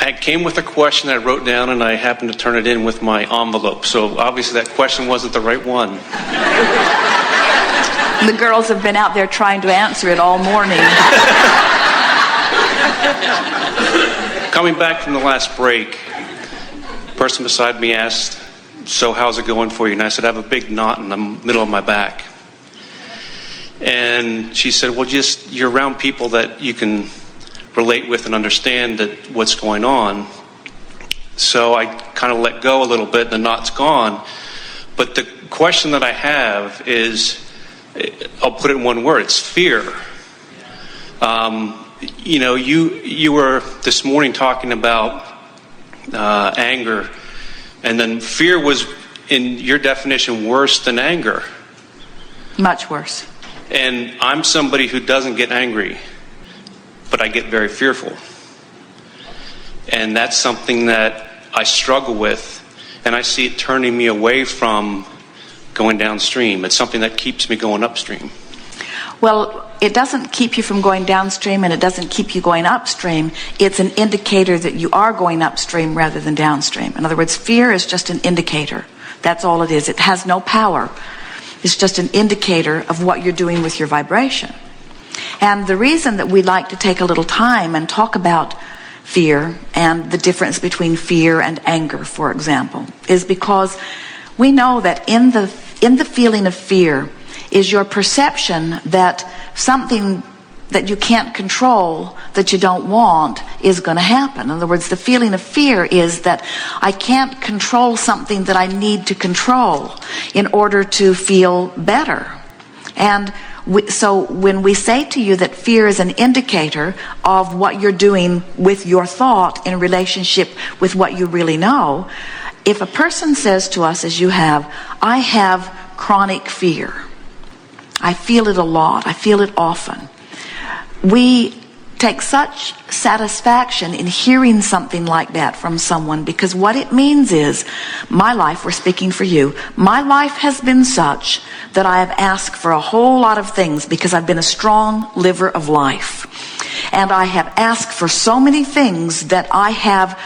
it came with a question I wrote down, and I happened to turn it in with my envelope. So obviously that question wasn't the right one. The girls have been out there trying to answer it all morning. Coming back from the last break, the person beside me asked, "So how's it going for you?" And I said, "I have a big knot in the middle of my back." And she said, "Well, just you're around people that you can relate with and understand that what's going on." So I kind of let go a little bit, and the knot's gone. But the question that I have is, I'll put it in one word, it's fear. You were this morning talking about anger, and then fear was, in your definition, worse than anger. Much worse. And I'm somebody who doesn't get angry, but I get very fearful. And that's something that I struggle with, and I see it turning me away from going downstream. It's something that keeps me going upstream. Well, it doesn't keep you from going downstream, and it doesn't keep you going upstream. It's an indicator that you are going upstream rather than downstream. In other words, fear is just an indicator. That's all it is. It has no power. It's just an indicator of what you're doing with your vibration. And the reason that we like to take a little time and talk about fear and the difference between fear and anger, for example, is because we know that in the feeling of fear is your perception that something that you can't control, that you don't want, is going to happen. In other words, the feeling of fear is that I can't control something that I need to control in order to feel better. And so when we say to you that fear is an indicator of what you're doing with your thought in relationship with what you really know, if a person says to us, as you have, "I have chronic fear. I feel it a lot. I feel it often," we take such satisfaction in hearing something like that from someone, because what it means is, my life, we're speaking for you, my life has been such that I have asked for a whole lot of things because I've been a strong liver of life. And I have asked for so many things that I have,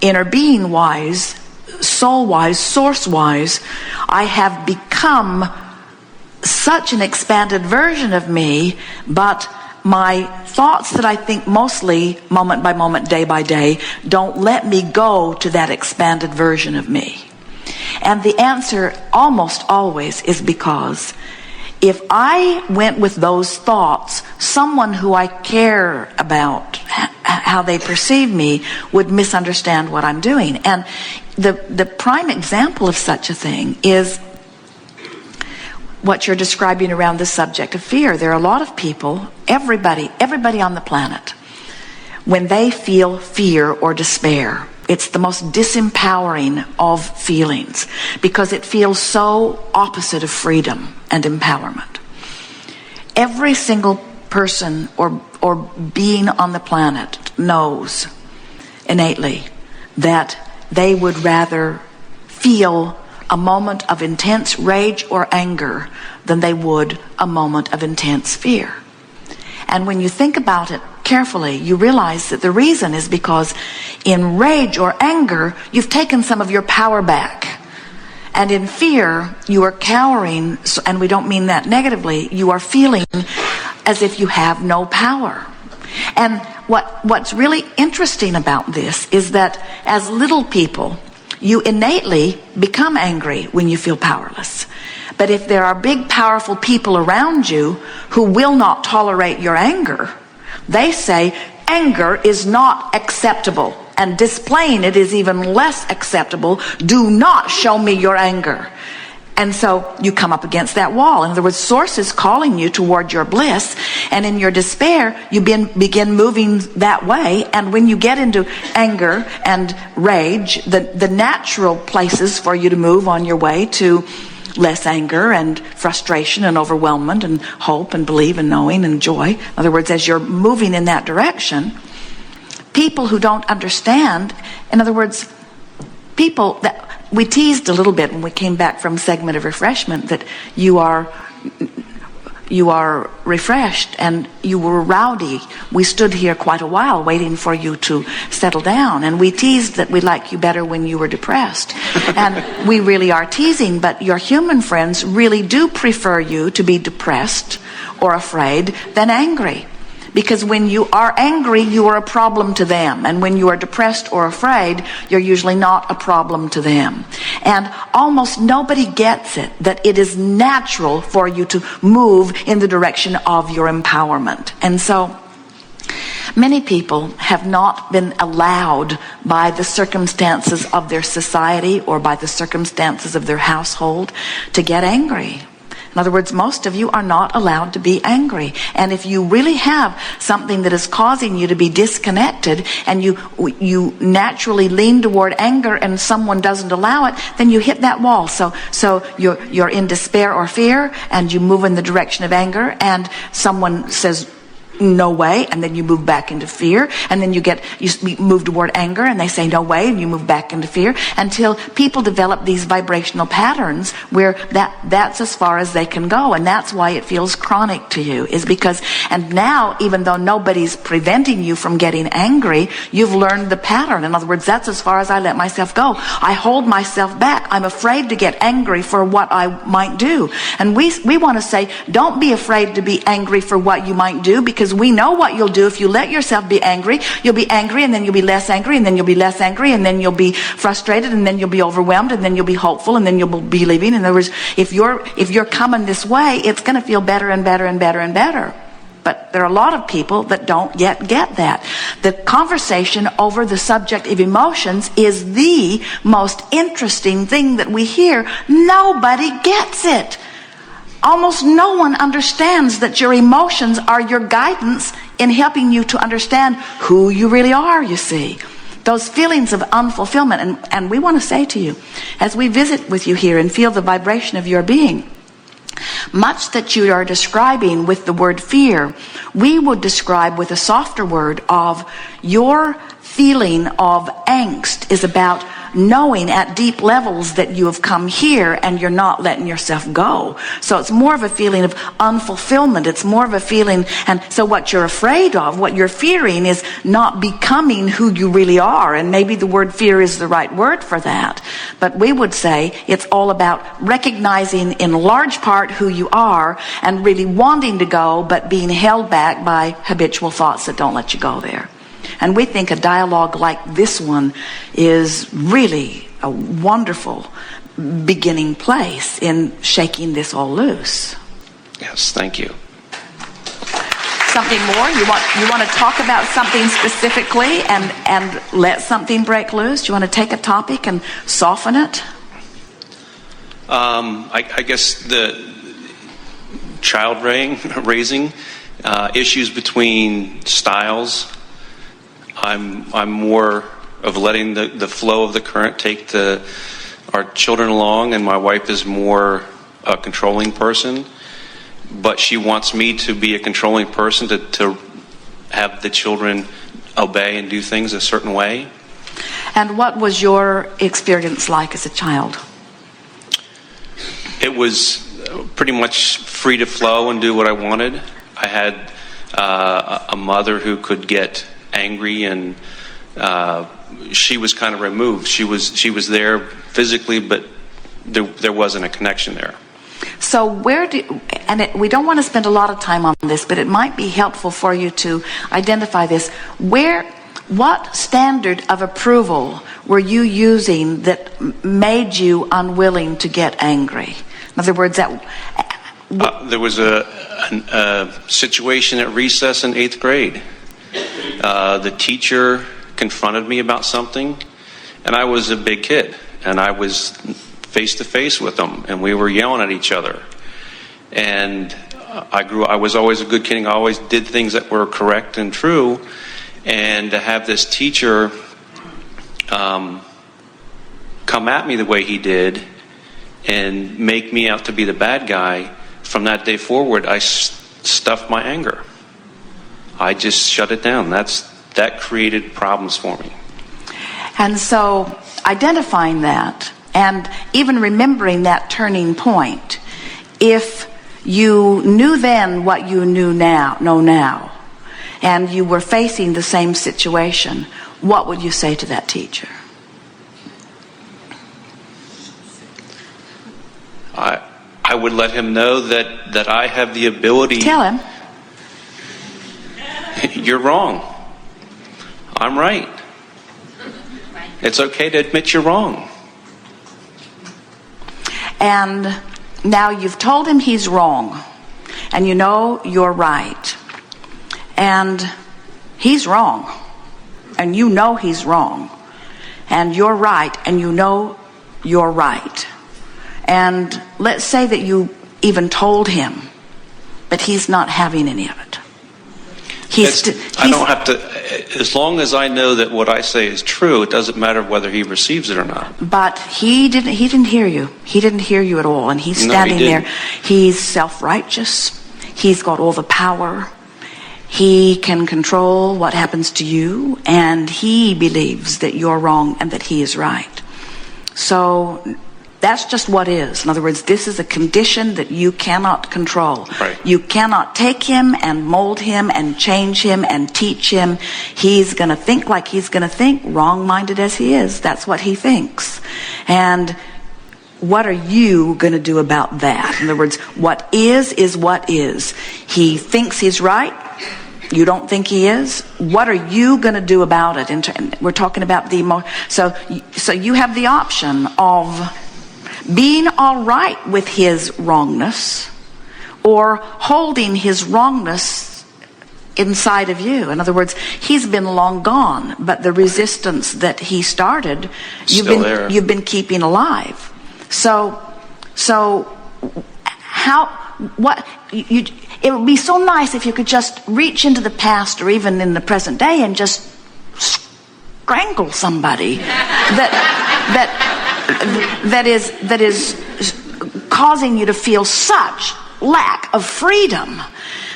inner being wise, soul wise, source wise, I have become such an expanded version of me, but my thoughts that I think mostly moment by moment, day by day, don't let me go to that expanded version of me. And the answer almost always is because if I went with those thoughts, someone who I care about, how they perceive me, would misunderstand what I'm doing. And the prime example of such a thing is what you're describing around the subject of fear. There are a lot of people, everybody on the planet, when they feel fear or despair, it's the most disempowering of feelings because it feels so opposite of freedom and empowerment. Every single person or being on the planet knows innately that they would rather feel a moment of intense rage or anger than they would a moment of intense fear. And when you think about it carefully, you realize that the reason is because in rage or anger, you've taken some of your power back. And in fear, you are cowering, and we don't mean that negatively, you are feeling as if you have no power. And what's really interesting about this is that as little people, you innately become angry when you feel powerless. But if there are big, powerful people around you who will not tolerate your anger, they say anger is not acceptable, and displaying it is even less acceptable. Do not show me your anger. And so you come up against that wall. In other words, source is calling you toward your bliss, and in your despair, you begin moving that way. And when you get into anger and rage, the natural places for you to move on your way to less anger and frustration and overwhelmment and hope and believe and knowing and joy. In other words, as you're moving in that direction, people who don't understand, in other words, people that we teased a little bit when we came back from segment of refreshment, that you are you are refreshed, and you were rowdy. We stood here quite a while waiting for you to settle down, and we teased that we like you better when you were depressed. And we really are teasing, but your human friends really do prefer you to be depressed or afraid than angry. Because when you are angry, you are a problem to them. And when you are depressed or afraid, you're usually not a problem to them. And almost nobody gets it, that it is natural for you to move in the direction of your empowerment. And so many people have not been allowed by the circumstances of their society or by the circumstances of their household to get angry. In other words, most of you are not allowed to be angry. And if you really have something that is causing you to be disconnected, and you naturally lean toward anger and someone doesn't allow it, then you hit that wall. So you're in despair or fear, and you move in the direction of anger, and someone says, no way, and then you move back into fear, and then you move toward anger, and they say no way, and you move back into fear, until people develop these vibrational patterns where that's as far as they can go. And that's why it feels chronic to you, is because, and now, even though nobody's preventing you from getting angry, you've learned the pattern. In other words, that's as far as I let myself go. I hold myself back. I'm afraid to get angry for what I might do. And we want to say, don't be afraid to be angry for what you might do, because we know what you'll do if you let yourself be angry. You'll be angry, and then you'll be less angry, and then you'll be less angry, and then you'll be frustrated, and then you'll be overwhelmed, and then you'll be hopeful, and then you'll be believing. In other words, if you're coming this way, it's going to feel better and better and better and better. But there are a lot of people that don't yet get that. The conversation over the subject of emotions is the most interesting thing that we hear. Nobody gets it. Almost no one understands that your emotions are your guidance in helping you to understand who you really are, you see. Those feelings of unfulfillment. And we want to say to you, as we visit with you here and feel the vibration of your being, much that you are describing with the word fear, we would describe with a softer word of your feeling of angst is about knowing at deep levels that you have come here and you're not letting yourself go. So it's more of a feeling of unfulfillment. It's more of a feeling, and so what you're afraid of, what you're fearing, is not becoming who you really are. And maybe the word fear is the right word for that. But we would say it's all about recognizing in large part who you are and really wanting to go, but being held back by habitual thoughts that don't let you go there. And we think a dialogue like this one is really a wonderful beginning place in shaking this all loose. Yes, thank you. Something more? You want to talk about something specifically and let something break loose? You want to take a topic and soften it? I guess the child raising issues between styles. I'm more of letting the flow of the current take our children along, and my wife is more a controlling person, but she wants me to be a controlling person to have the children obey and do things a certain way. And what was your experience like as a child? It was pretty much free to flow and do what I wanted. I had a mother who could get angry, and she was kind of removed. She was there physically, but there wasn't a connection there. So we don't want to spend a lot of time on this, but it might be helpful for you to identify this. What standard of approval were you using that made you unwilling to get angry? In other words, there was a situation at recess in 8th grade. The teacher confronted me about something, and I was a big kid, and I was face to face with them, and we were yelling at each other. And I was always a good kid, and I always did things that were correct and true. And to have this teacher come at me the way he did and make me out to be the bad guy, from that day forward, I stuffed my anger. I just shut it down. That created problems for me. And so identifying that and even remembering that turning point, if you knew then what you know now, and you were facing the same situation, what would you say to that teacher? I would let him know that I have the ability. Tell him. You're wrong. I'm right. It's okay to admit you're wrong. And now you've told him he's wrong, and you know you're right. And he's wrong, and you know he's wrong. And you're right, and you know you're right. And let's say that you even told him, but he's not having any of it. I don't have to, as long as I know that what I say is true, it doesn't matter whether he receives it or not. But he didn't hear you. He didn't hear you at all. And he's standing there. He's self-righteous. He's got all the power. He can control what happens to you. And he believes that you're wrong and that he is right. So that's just what is. In other words, this is a condition that you cannot control. Right. You cannot take him and mold him and change him and teach him. He's going to think like he's going to think, wrong-minded as he is. That's what he thinks. And what are you going to do about that? In other words, what is what is. He thinks he's right. You don't think he is. What are you going to do about it? We're talking about so you have the option of being all right with his wrongness, or holding his wrongness inside of you. In other words, he's been long gone, but the resistance that he started, you've been keeping alive. So it would be so nice if you could just reach into the past or even in the present day and just strangle somebody that is causing you to feel such lack of freedom.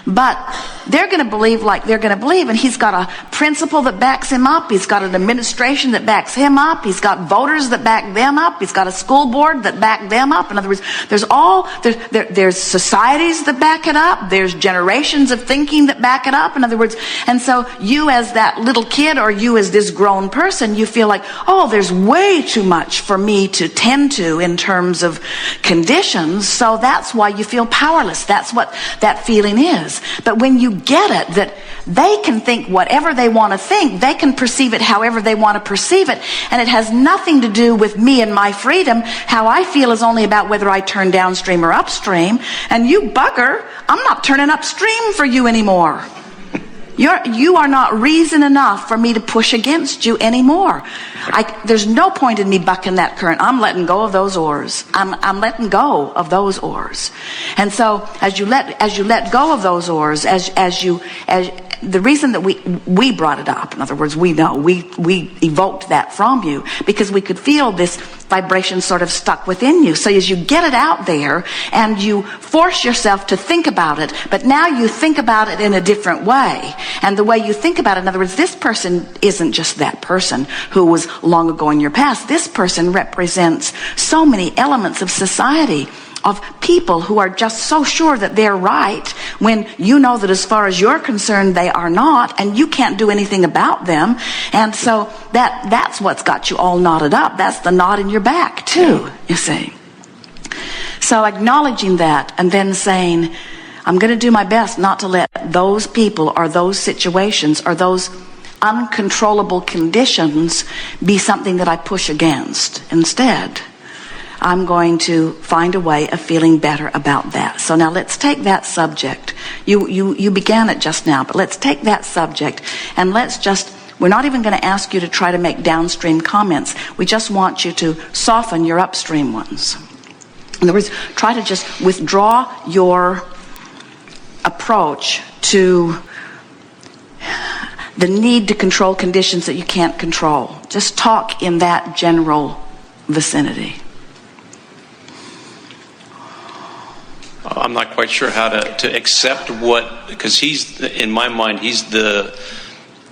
But they're going to believe like they're going to believe, and he's got a principal that backs him up. He's got an administration that backs him up. He's got voters that back them up. He's got a school board that back them up. In other words, there's societies that back it up. There's generations of thinking that back it up. In other words, and so you as that little kid, or you as this grown person, you feel like, oh, there's way too much for me to tend to in terms of conditions. So that's why you feel powerless. That's what that feeling is. But when you get it, that they can think whatever they want to think, they can perceive it however they want to perceive it, and it has nothing to do with me and my freedom. How I feel is only about whether I turn downstream or upstream. And you bugger, I'm not turning upstream for you anymore. You are not reason enough for me to push against you anymore. There's no point in me bucking that current. I'm letting go of those oars. I'm letting go of those oars. And so as you let go of those oars, as the reason that we brought it up, in other words, we evoked that from you because we could feel this vibration sort of stuck within you. So as you get it out there and you force yourself to think about it, but now you think about it in a different way. And the way you think about it, in other words, this person isn't just that person who was long ago in your past. This person represents so many elements of society, of people who are just so sure that they're right when you know that as far as you're concerned they are not, and you can't do anything about them. And so that's what's got you all knotted up. That's the knot in your back too, you see. So acknowledging that and then saying, I'm going to do my best not to let those people or those situations or those uncontrollable conditions be something that I push against. Instead, I'm going to find a way of feeling better about that. So now let's take that subject. You began it just now, but let's take that subject and we're not even going to ask you to try to make downstream comments. We just want you to soften your upstream ones. In other words, try to just withdraw your approach to the need to control conditions that you can't control. Just talk in that general vicinity. I'm not quite sure how to accept because in my mind, he's the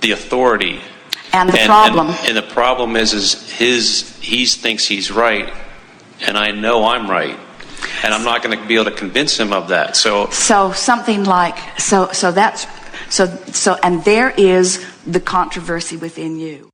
authority. And the problem. And the problem is he thinks he's right, and I know I'm right. And I'm not going to be able to convince him of that. So something like, and there is the controversy within you.